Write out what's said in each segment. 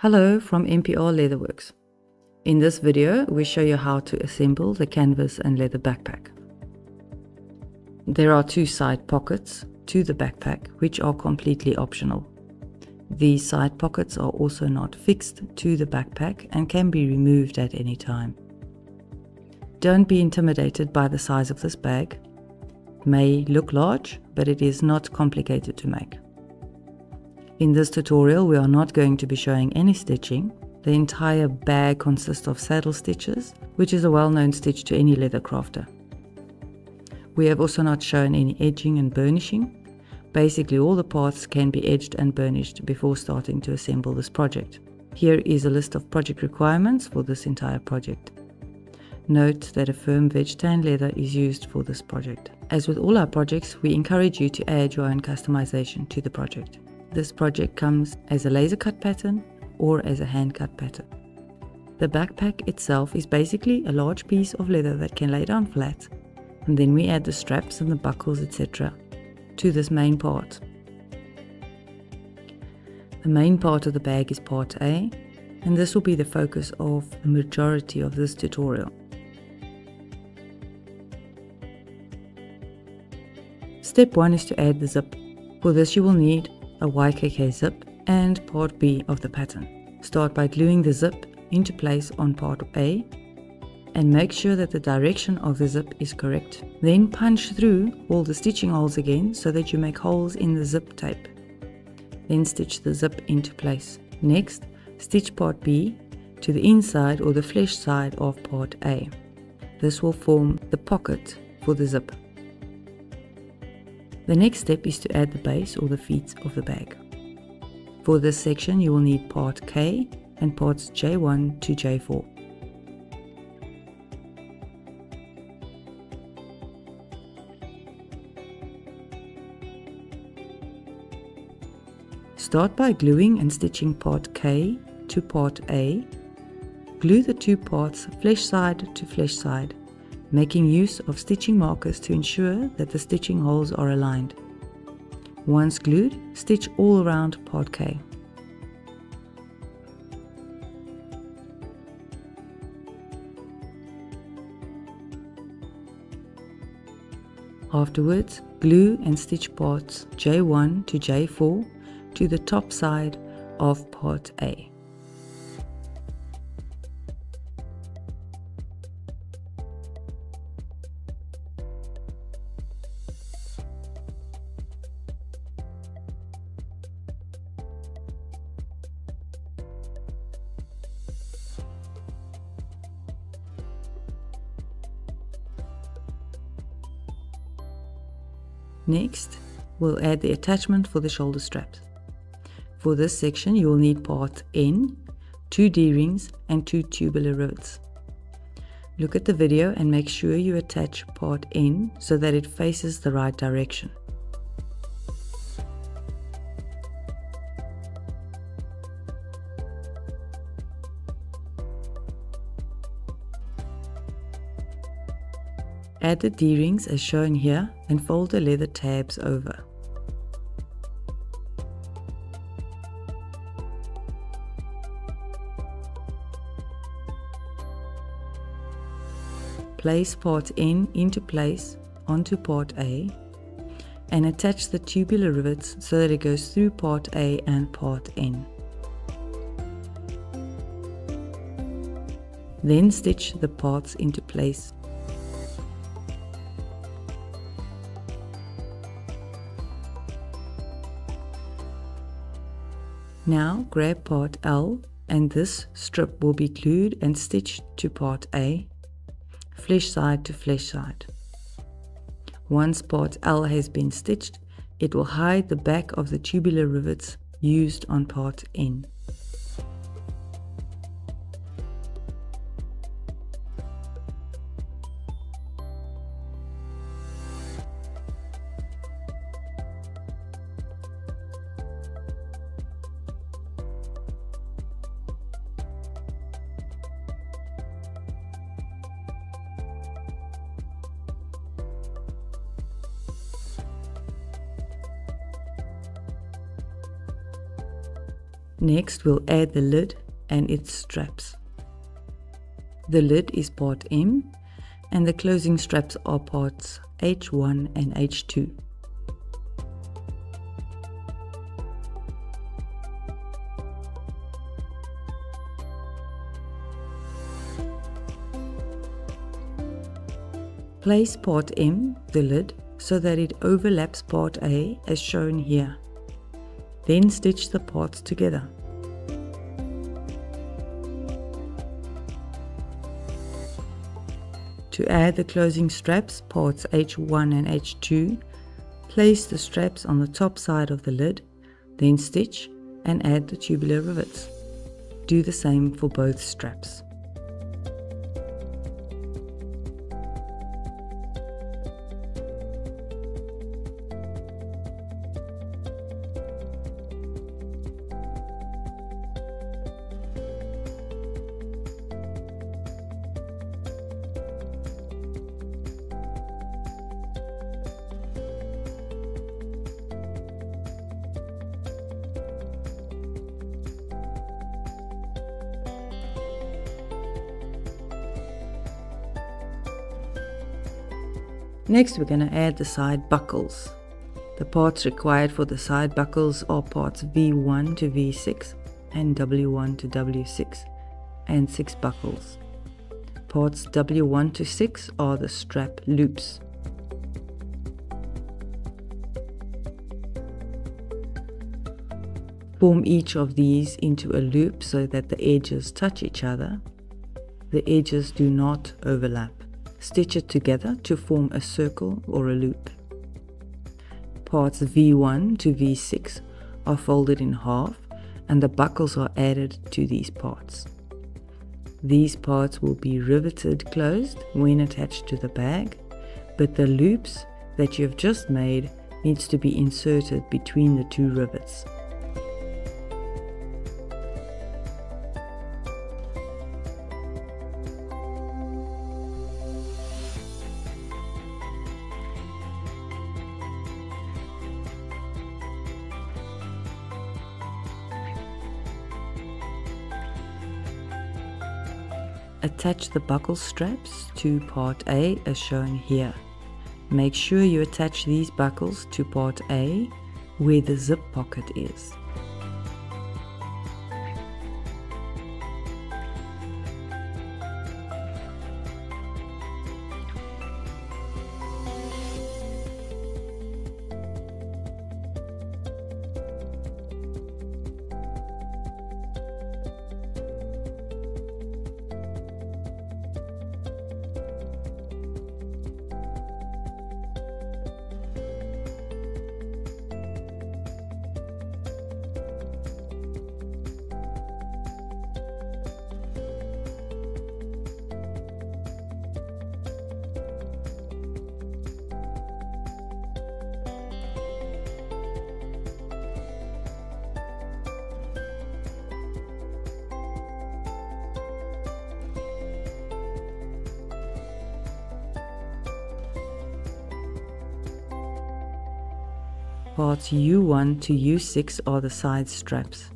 Hello from MPR Leatherworks. In this video, we show you how to assemble the canvas and leather backpack. There are two side pockets to the backpack, which are completely optional. These side pockets are also not fixed to the backpack and can be removed at any time. Don't be intimidated by the size of this bag. It may look large, but it is not complicated to make. In this tutorial, we are not going to be showing any stitching. The entire bag consists of saddle stitches, which is a well-known stitch to any leather crafter. We have also not shown any edging and burnishing. Basically, all the parts can be edged and burnished before starting to assemble this project. Here is a list of project requirements for this entire project. Note that a firm veg tan leather is used for this project. As with all our projects, we encourage you to add your own customization to the project. This project comes as a laser cut pattern or as a hand cut pattern. The backpack itself is basically a large piece of leather that can lay down flat, and then we add the straps and the buckles, etc. to this main part. The main part of the bag is part A, and this will be the focus of the majority of this tutorial. Step 1 is to add the zip. For this you will need a YKK zip and part B of the pattern. Start by gluing the zip into place on part A and make sure that the direction of the zip is correct. Then punch through all the stitching holes again so that you make holes in the zip tape. Then stitch the zip into place. Next, stitch part B to the inside or the flesh side of part A. This will form the pocket for the zip. The next step is to add the base or the feet of the bag. For this section you will need part K and parts J1 to J4. Start by gluing and stitching part K to part A. Glue the two parts flesh side to flesh side, making use of stitching markers to ensure that the stitching holes are aligned. Once glued, stitch all around part K. Afterwards, glue and stitch parts J1 to J4 to the top side of part A. Next, we'll add the attachment for the shoulder straps. For this section, you will need part N, 2 D-rings and 2 tubular rivets. Look at the video and make sure you attach part N so that it faces the right direction. Add the D-rings as shown here and fold the leather tabs over. Place part N into place onto part A and attach the tubular rivets so that it goes through part A and part N. Then stitch the parts into place. Now grab part L and this strip will be glued and stitched to part A, flesh side to flesh side. Once part L has been stitched, it will hide the back of the tubular rivets used on part N. Next, we'll add the lid and its straps. The lid is part M and the closing straps are parts H1 and H2. Place part M, the lid, so that it overlaps part A as shown here. Then stitch the parts together. To add the closing straps, parts H1 and H2, place the straps on the top side of the lid, then stitch and add the tubular rivets. Do the same for both straps. Next, we're going to add the side buckles. The parts required for the side buckles are parts V1 to V6 and W1 to W6 and 6 buckles. Parts W1 to 6 are the strap loops. Form each of these into a loop so that the edges touch each other. The edges do not overlap. Stitch it together to form a circle or a loop. Parts V1 to V6 are folded in half and the buckles are added to these parts. These parts will be riveted closed when attached to the bag, but the loops that you have just made needs to be inserted between the two rivets. Attach the buckle straps to part A as shown here. Make sure you attach these buckles to part A where the zip pocket is. Parts U1 to U6 are the side straps,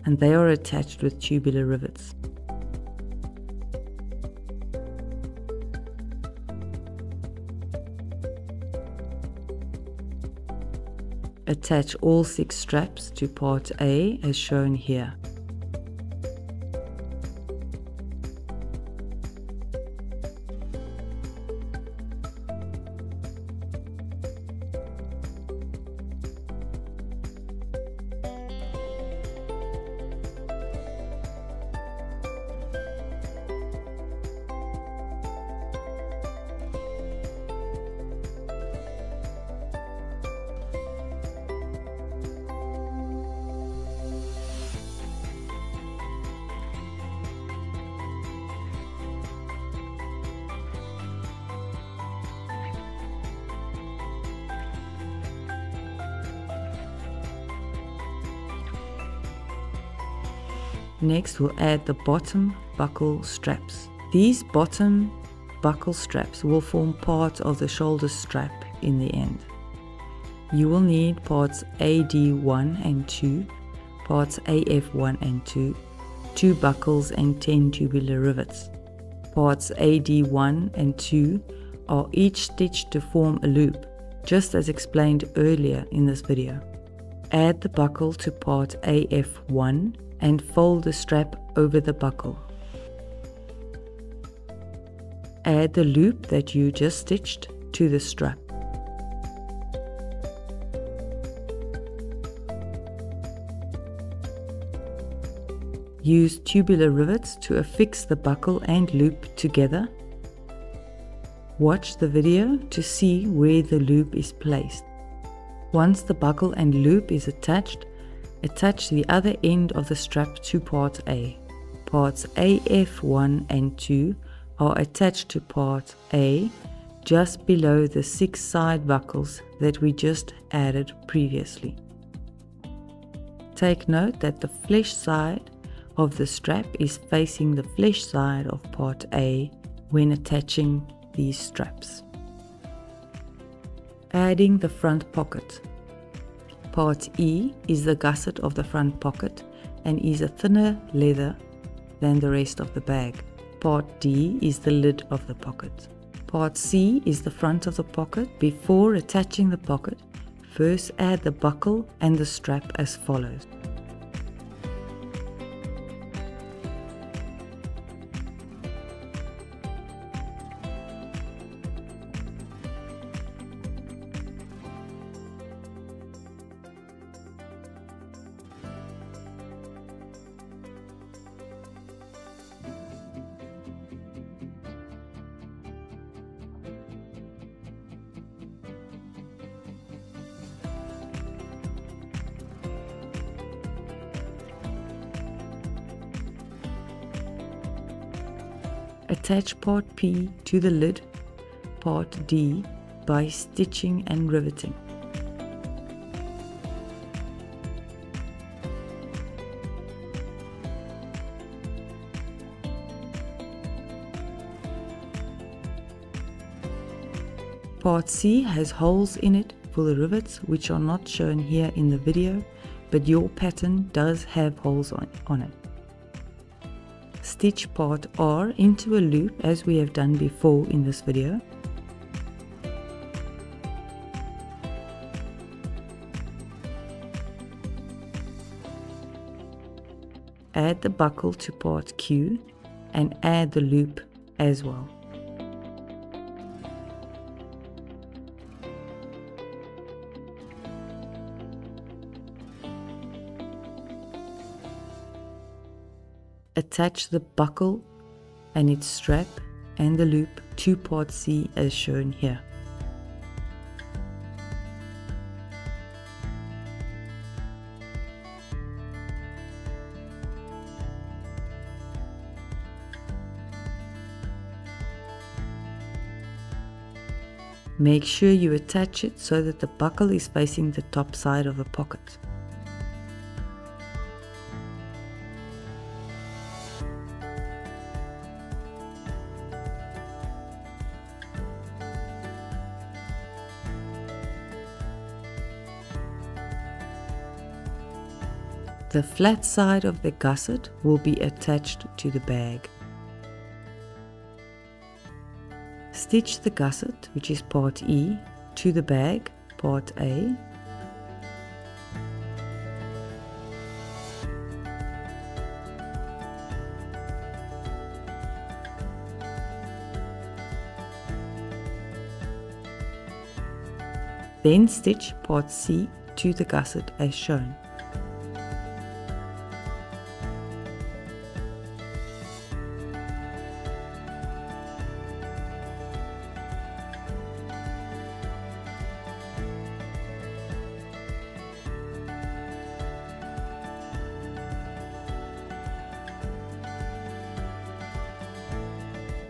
and they are attached with tubular rivets. Attach all 6 straps to part A as shown here. Next, we'll add the bottom buckle straps. These bottom buckle straps will form part of the shoulder strap in the end. You will need parts AD1 and 2, parts AF1 and 2, 2 buckles and 10 tubular rivets. Parts AD1 and 2 are each stitched to form a loop, just as explained earlier in this video. Add the buckle to part AF1 and fold the strap over the buckle. Add the loop that you just stitched to the strap. Use tubular rivets to affix the buckle and loop together. Watch the video to see where the loop is placed. Once the buckle and loop is attached, attach the other end of the strap to part A. Parts AF1 and 2 are attached to part A just below the 6 side buckles that we just added previously. Take note that the flesh side of the strap is facing the flesh side of part A when attaching these straps. Adding the front pocket. Part E is the gusset of the front pocket and is a thinner leather than the rest of the bag. Part D is the lid of the pocket. Part C is the front of the pocket. Before attaching the pocket, first add the buckle and the strap as follows. Attach part P to the lid, part D, by stitching and riveting. Part C has holes in it for the rivets, which are not shown here in the video, but your pattern does have holes on it. Stitch part R into a loop as we have done before in this video. Add the buckle to part Q and add the loop as well. Attach the buckle and its strap and the loop to part C as shown here. Make sure you attach it so that the buckle is facing the top side of the pocket. The flat side of the gusset will be attached to the bag. Stitch the gusset, which is part E, to the bag, part A. Then stitch part C to the gusset as shown.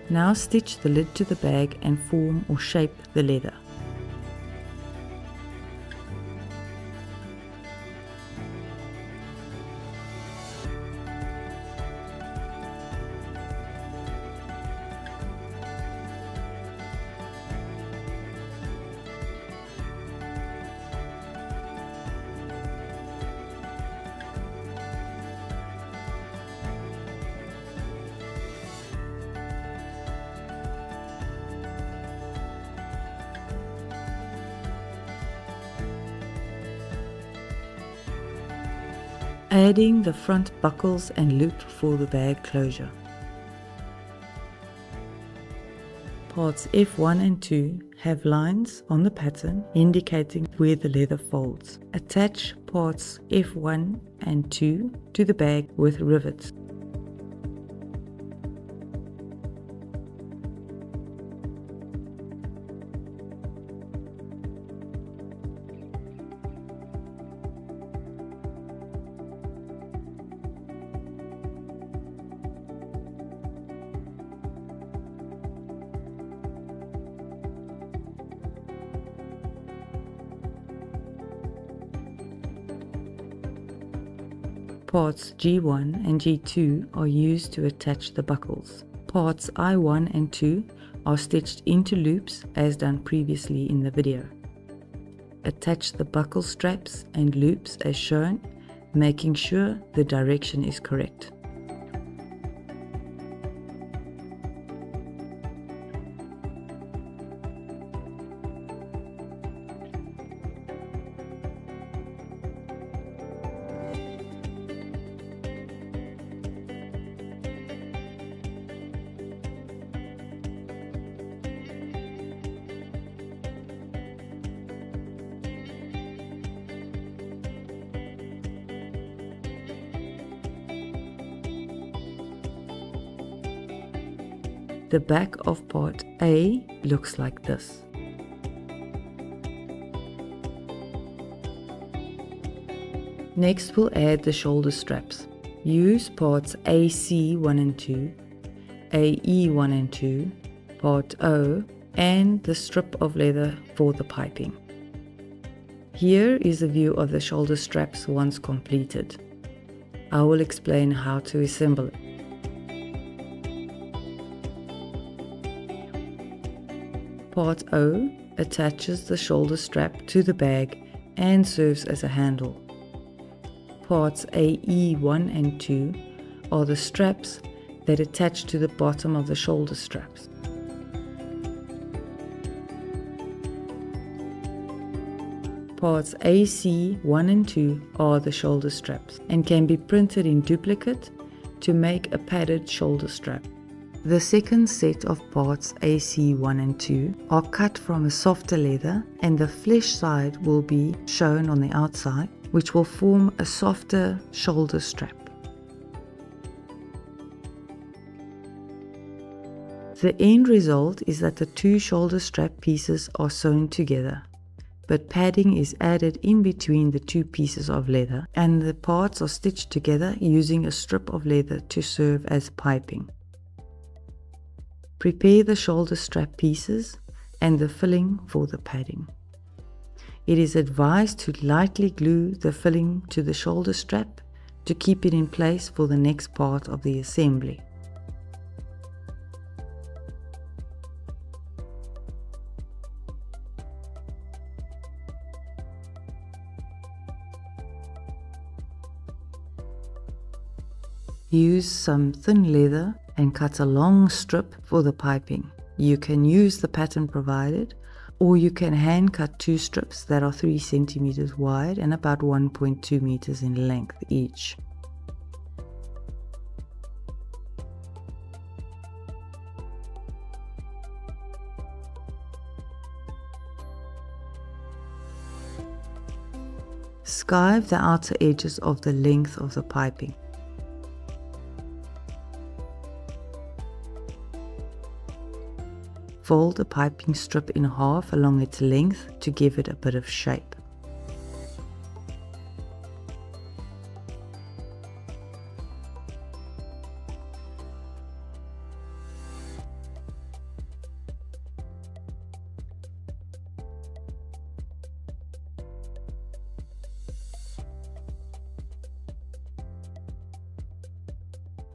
Now stitch the lid to the bag and form or shape the leather. Adding the front buckles and loop for the bag closure. Parts F1 and 2 have lines on the pattern indicating where the leather folds. Attach parts F1 and 2 to the bag with rivets. Parts G1 and G2 are used to attach the buckles. Parts I1 and 2 are stitched into loops as done previously in the video. Attach the buckle straps and loops as shown, making sure the direction is correct. The back of part A looks like this. Next we'll add the shoulder straps. Use parts AC1 and 2, AE1 and 2, part O, and the strip of leather for the piping. Here is a view of the shoulder straps once completed. I will explain how to assemble it. Part O attaches the shoulder strap to the bag and serves as a handle. Parts AE1 and 2 are the straps that attach to the bottom of the shoulder straps. Parts AC1 and 2 are the shoulder straps and can be printed in duplicate to make a padded shoulder strap. The second set of parts AC1 and 2 are cut from a softer leather, and the flesh side will be shown on the outside, which will form a softer shoulder strap. The end result is that the two shoulder strap pieces are sewn together, but padding is added in between the two pieces of leather, and the parts are stitched together using a strip of leather to serve as piping. Prepare the shoulder strap pieces and the filling for the padding. It is advised to lightly glue the filling to the shoulder strap to keep it in place for the next part of the assembly. Use some thin leather and cut a long strip for the piping. You can use the pattern provided, or you can hand cut two strips that are 3 centimeters wide and about 1.2 meters in length each. Skive the outer edges of the length of the piping. Fold the piping strip in half along its length to give it a bit of shape.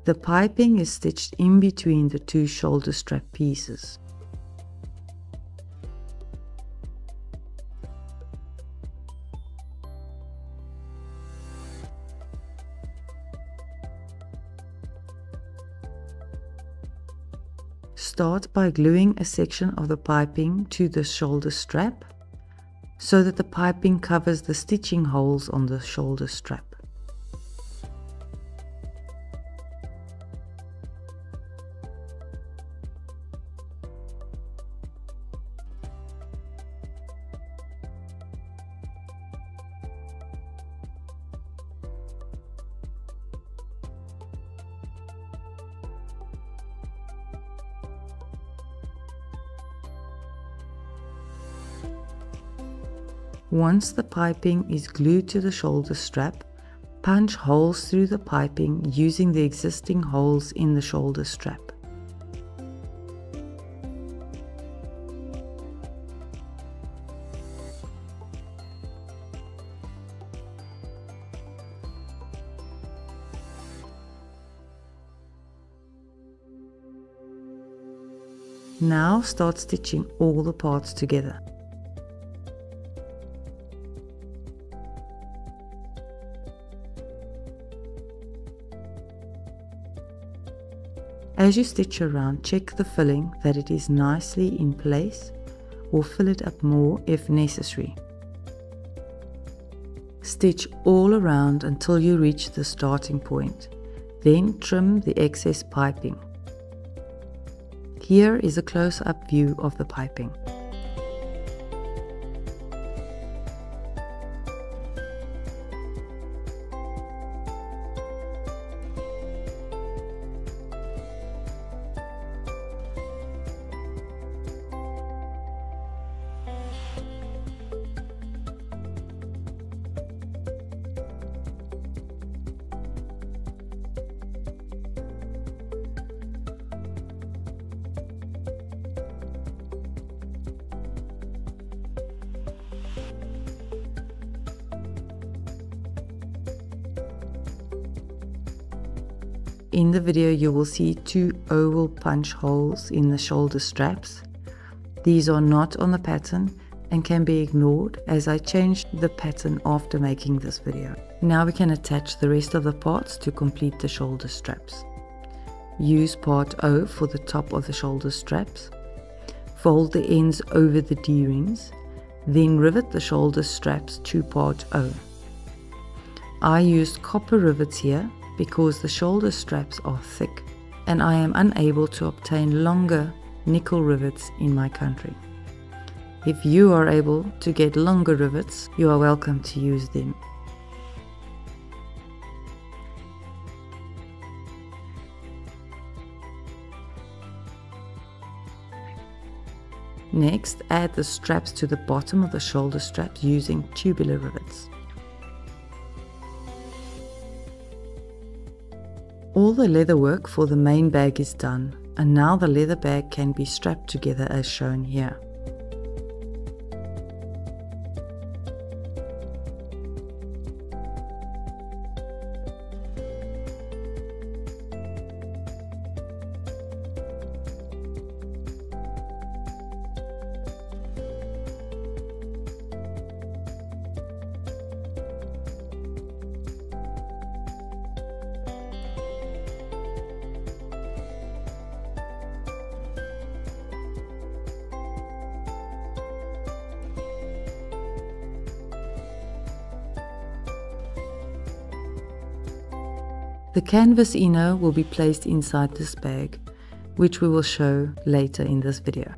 The piping is stitched in between the two shoulder strap pieces. Start by gluing a section of the piping to the shoulder strap so that the piping covers the stitching holes on the shoulder strap. Once the piping is glued to the shoulder strap, punch holes through the piping using the existing holes in the shoulder strap. Now start stitching all the parts together. As you stitch around, check the filling that it is nicely in place, or fill it up more if necessary. Stitch all around until you reach the starting point, then trim the excess piping. Here is a close-up view of the piping. In the video you will see 2 oval punch holes in the shoulder straps. These are not on the pattern and can be ignored as I changed the pattern after making this video. Now we can attach the rest of the parts to complete the shoulder straps. Use part O for the top of the shoulder straps. Fold the ends over the D-rings, then rivet the shoulder straps to part O. I used copper rivets here because the shoulder straps are thick and I am unable to obtain longer nickel rivets in my country. If you are able to get longer rivets, you are welcome to use them. Next, add the straps to the bottom of the shoulder straps using tubular rivets. All the leather work for the main bag is done, and now the leather bag can be strapped together as shown here. The canvas inner will be placed inside this bag, which we will show later in this video.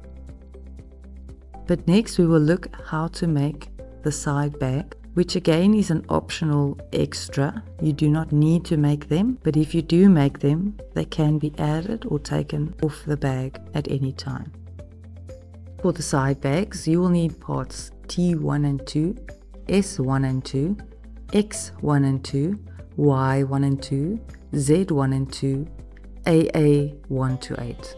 But next we will look how to make the side bag, which again is an optional extra. You do not need to make them, but if you do make them, they can be added or taken off the bag at any time. For the side bags, you will need parts T1 and 2, S1 and 2, X1 and 2, Y1 and 2, Z1 and 2, AA 1 to 8.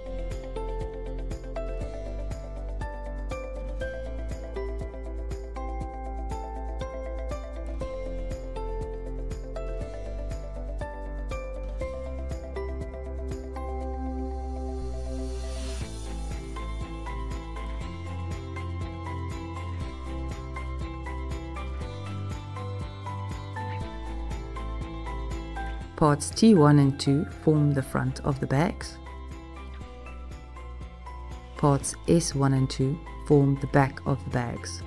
Parts T1 and 2 form the front of the bags. Parts S1 and 2 form the back of the bags.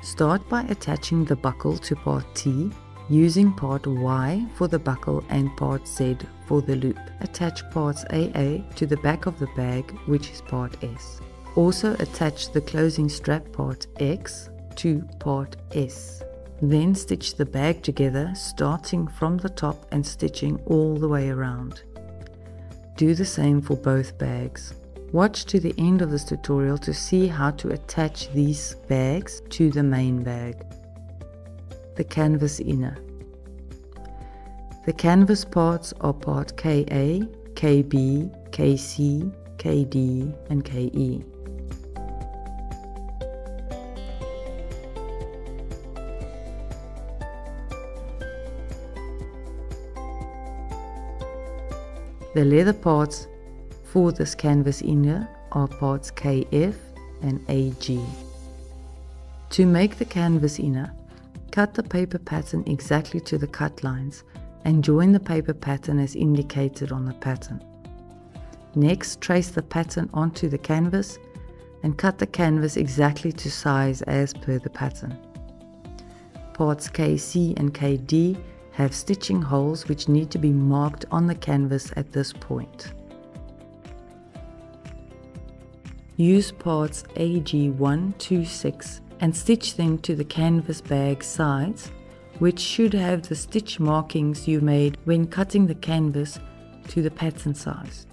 Start by attaching the buckle to part T, using part Y for the buckle and part Z for the loop. Attach parts AA to the back of the bag, which is part S. Also attach the closing strap part X to part S. Then stitch the bag together, starting from the top and stitching all the way around. Do the same for both bags. Watch to the end of this tutorial to see how to attach these bags to the main bag. The canvas inner. The canvas parts are part KA, KB, KC, KD and KE. The leather parts for this canvas inner are parts KF and AG. To make the canvas inner, cut the paper pattern exactly to the cut lines and join the paper pattern as indicated on the pattern. Next, trace the pattern onto the canvas and cut the canvas exactly to size as per the pattern. Parts KC and KD have stitching holes which need to be marked on the canvas at this point. Use parts AG1 to 6 and stitch them to the canvas bag sides, which should have the stitch markings you made when cutting the canvas to the pattern size.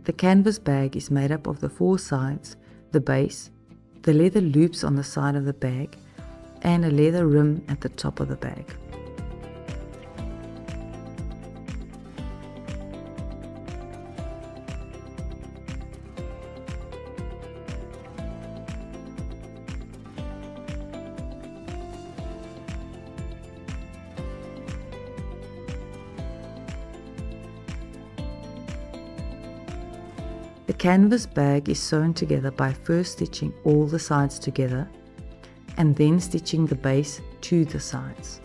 The canvas bag is made up of the 4 sides, the base, the leather loops on the side of the bag, and a leather rim at the top of the bag. The canvas bag is sewn together by first stitching all the sides together and then stitching the base to the sides.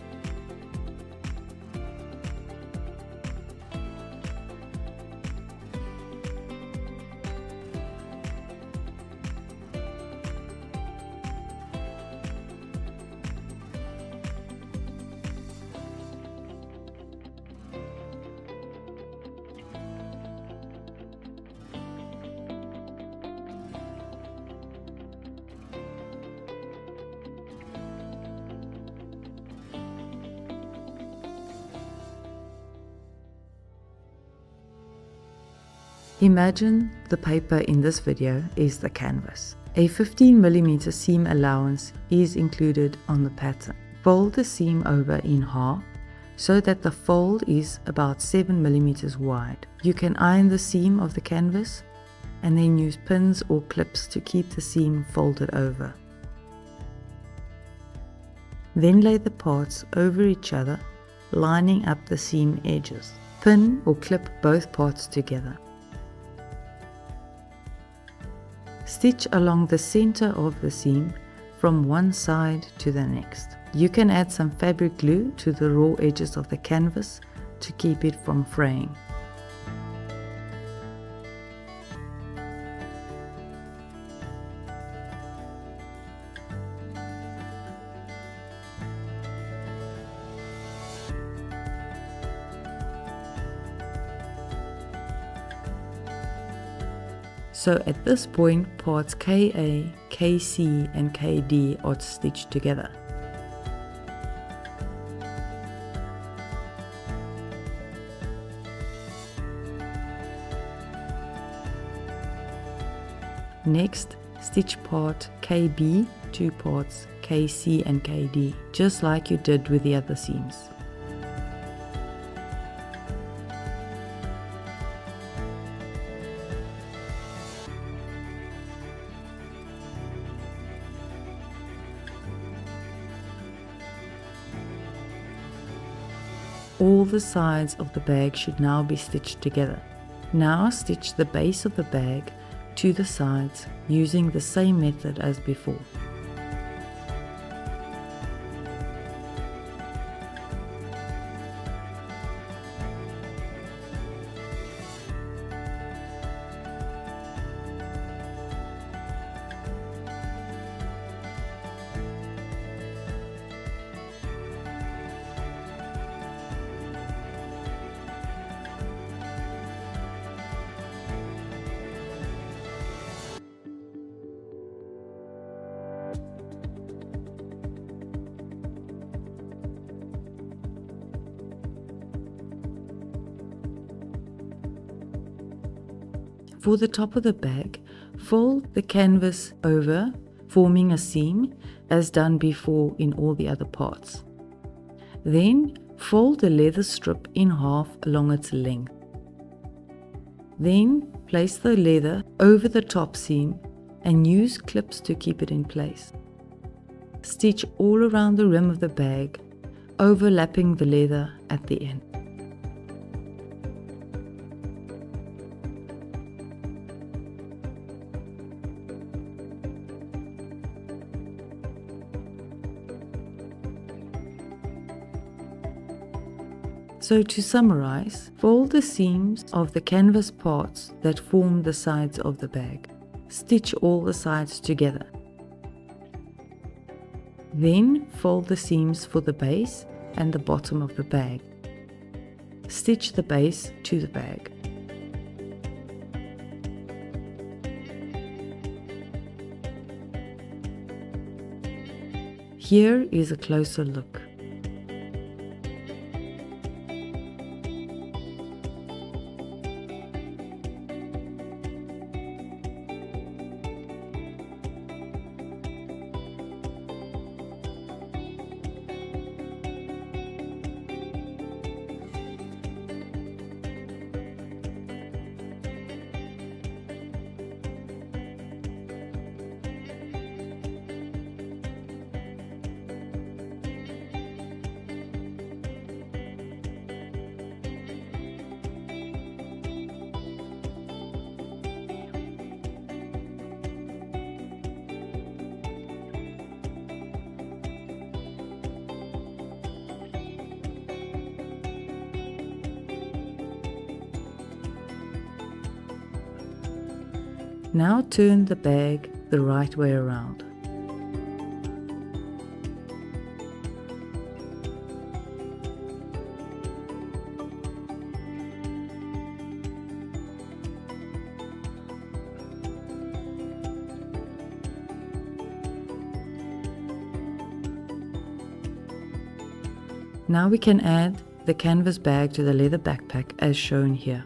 Imagine the paper in this video is the canvas. A 15mm seam allowance is included on the pattern. Fold the seam over in half so that the fold is about 7mm wide. You can iron the seam of the canvas and then use pins or clips to keep the seam folded over. Then lay the parts over each other, lining up the seam edges. Pin or clip both parts together. Stitch along the center of the seam from one side to the next. You can add some fabric glue to the raw edges of the canvas to keep it from fraying. So at this point, parts KA, KC and KD are stitched together. Next, stitch part KB to parts KC and KD, just like you did with the other seams. All the sides of the bag should now be stitched together. Now stitch the base of the bag to the sides using the same method as before. For the top of the bag, fold the canvas over, forming a seam as done before in all the other parts. Then fold the leather strip in half along its length. Then place the leather over the top seam and use clips to keep it in place. Stitch all around the rim of the bag, overlapping the leather at the end. So to summarize, fold the seams of the canvas parts that form the sides of the bag. Stitch all the sides together. Then fold the seams for the base and the bottom of the bag. Stitch the base to the bag. Here is a closer look. Now turn the bag the right way around. Now we can add the canvas bag to the leather backpack as shown here.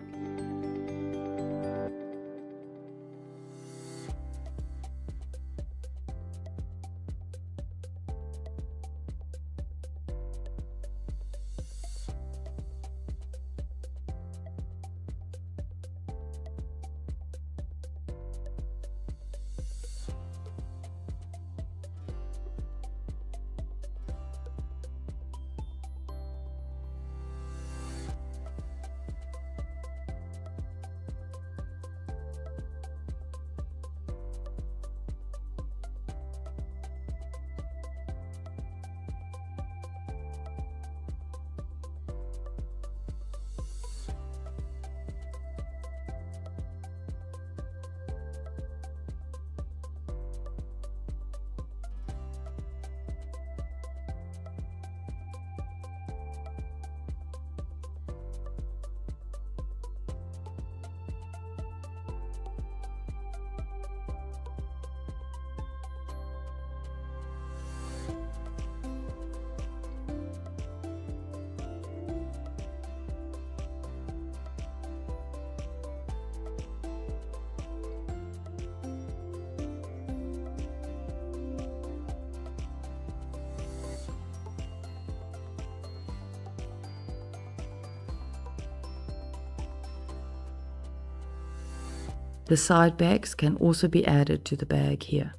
The side bags can also be added to the bag here.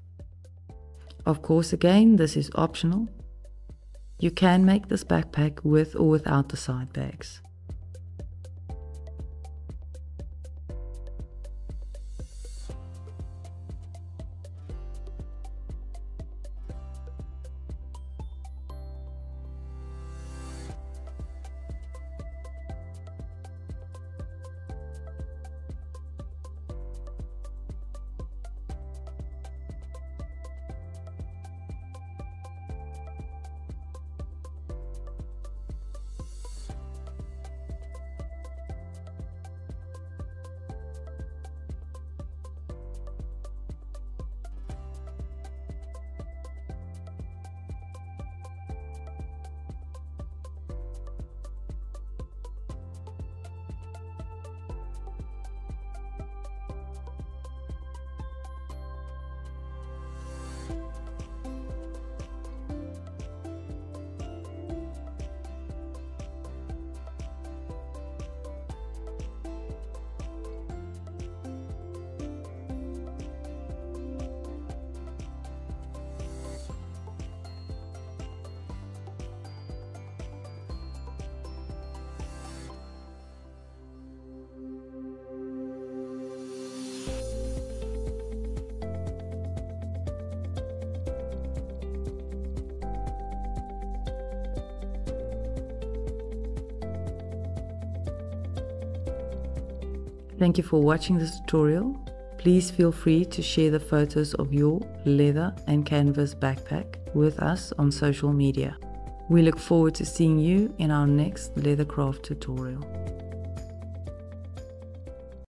Of course, again, this is optional. You can make this backpack with or without the side bags. Thank you for watching this tutorial. Please feel free to share the photos of your leather and canvas backpack with us on social media. We look forward to seeing you in our next leathercraft tutorial.